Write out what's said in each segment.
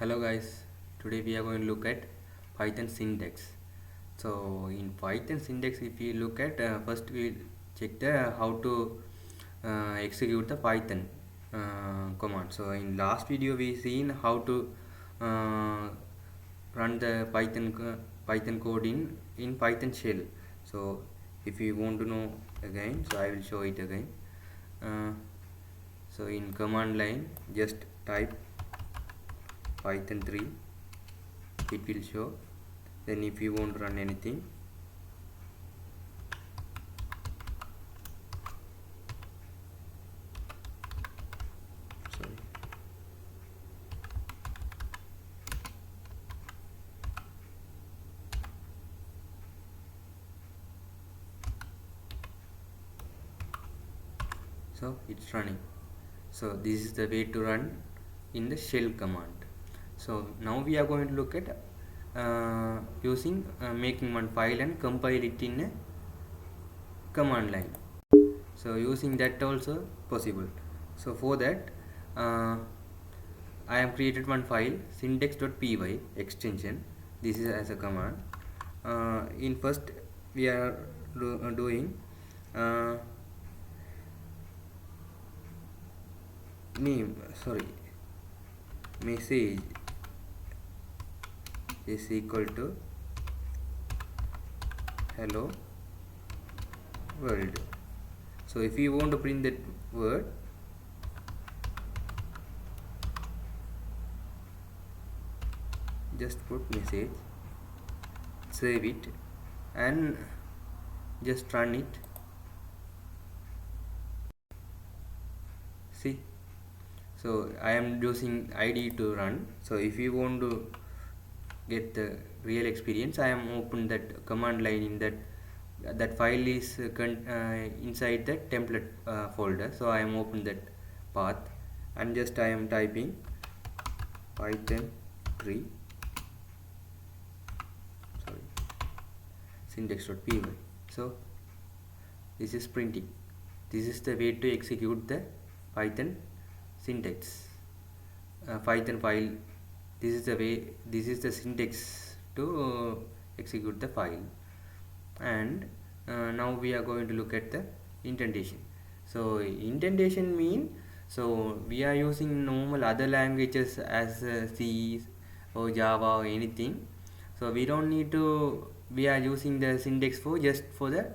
Hello guys, today we are going to look at Python syntax. So in Python syntax, if you look at first we check the how to execute the Python command. So in last video we seen how to uh, run the Python code in Python shell. So if you want to know again, so I will show it again. uh, so in command line just type python 3, it will show. Then if you want to run anything, sorry, so it's running. So this is the way to run in the shell command. So now we are going to look at using making one file and compile it in a command line. So using that also possible. So for that I have created one file syntax.py extension. This is as a command. In first we are doing uh, name, sorry, message is equal to hello world. So if you want to print that word, just put message, save it, and just run it. See, so I am using id to run. So if you want to get the real experience, I am open that command line in that file is inside the template folder. So I am open that path and just I am typing python 3, sorry, syntax.py. So this is printing. This is the way to execute the python syntax python file. This is the way, this is the syntax to execute the file. And now we are going to look at the indentation. So indentation mean, so we are using normal other languages as C or Java or anything. So we don't need to, we are using the syntax for just for the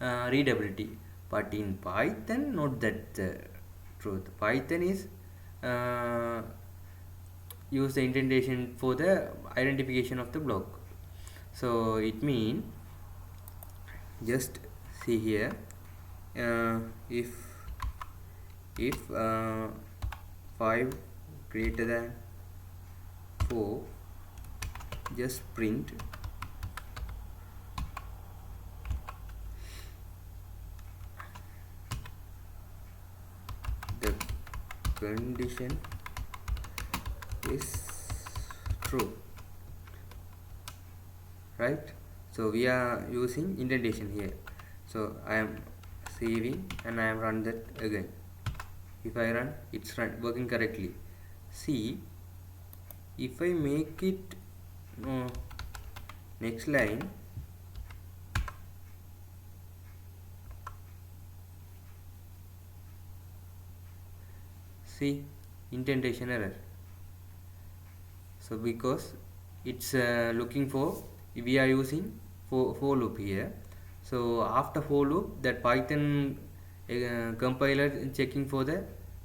readability. But in Python, not that truth. Python is use the indentation for the identification of the block. So it means, just see here, if 5 greater than 4, just print the condition is true, right? So we are using indentation here. So I am saving and I am run that again. If I run, it's working correctly. See, if I make it next line, see, indentation error. So because it's looking for, we are using for loop here. So after for loop, that Python compiler checking for the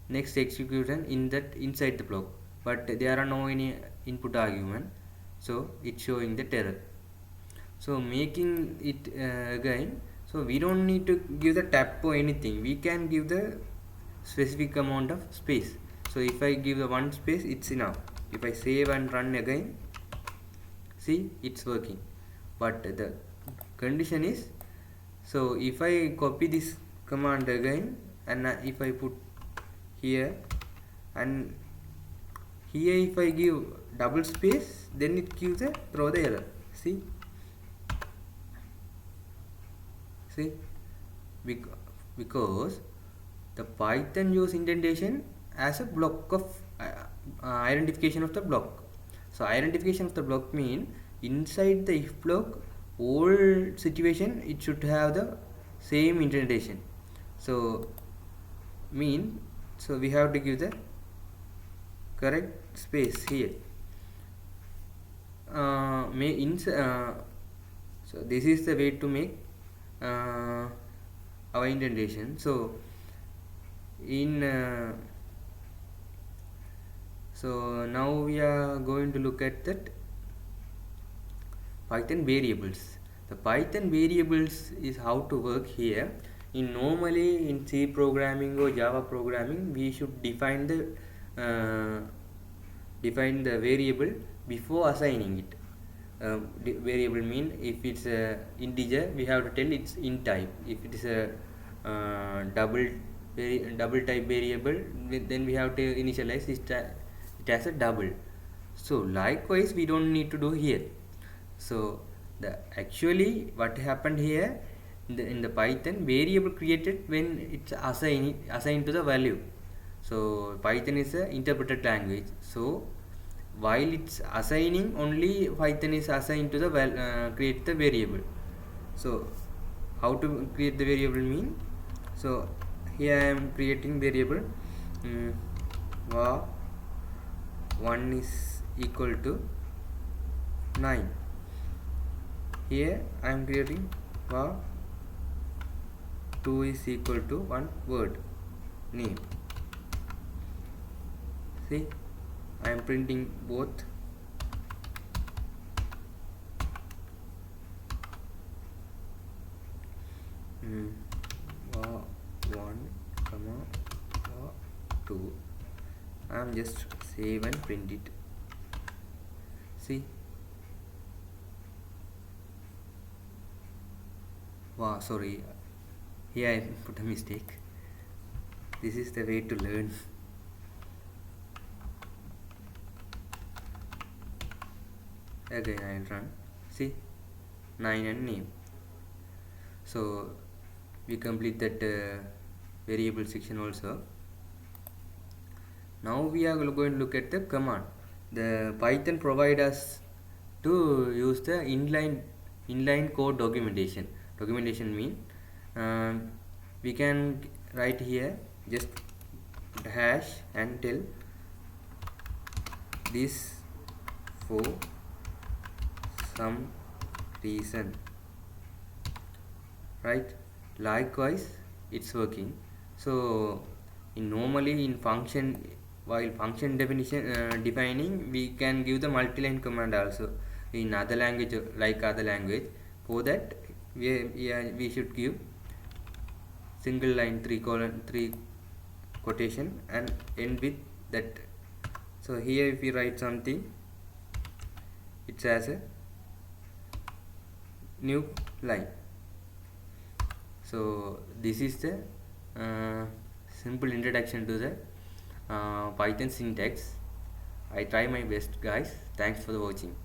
next execution in that inside the block, but there are no any input argument, so it's showing the error. So making it again, so we don't need to give the tab or anything, we can give the specific amount of space. So if I give the one space, it's enough. If I save and run again, see, it's working. But the condition is, so if I copy this command again and if I put here and here, if I give double space, then it gives a throw the error. See, because the Python use indentation as a block of identification of the block. So identification of the block mean inside the if block all situation it should have the same indentation. So mean, so we have to give the correct space here. So this is the way to make our indentation. So so now we are going to look at that Python variables. The Python variables is how to work here. Normally in C programming or Java programming, we should define the variable before assigning it. Variable mean if it's a integer, we have to tell it's int type. If it is a double type variable, then we have to initialize it as a double. So likewise we don't need to do here. So the actually what happened here in the Python, variable created when it's assigned to the value. So Python is a interpreted language. So while it's assigning, only Python is assigned to the create the variable. So how to create the variable mean? So here I am creating variable var 1 is equal to 9. Here I am creating var 2 is equal to one word name. See, I am printing both. Var 1 comma var 2. I am just save and print it. See, wow, sorry, here I put a mistake. This is the way to learn. Again I will run. See, 9 and name. So we complete that variable section also. Now we are going to look at the command. The Python provide us to use the inline code documentation. Documentation mean we can write here just hash and tell this for some reason, right? Likewise it's working. So normally in function, while function definition defining, we can give the multi-line command also in other language, like other language. For that we should give single line 3 quotation and end with that. So here if we write something, it's as a new line. So this is the simple introduction to the Python syntax. I try my best, guys. Thanks for watching.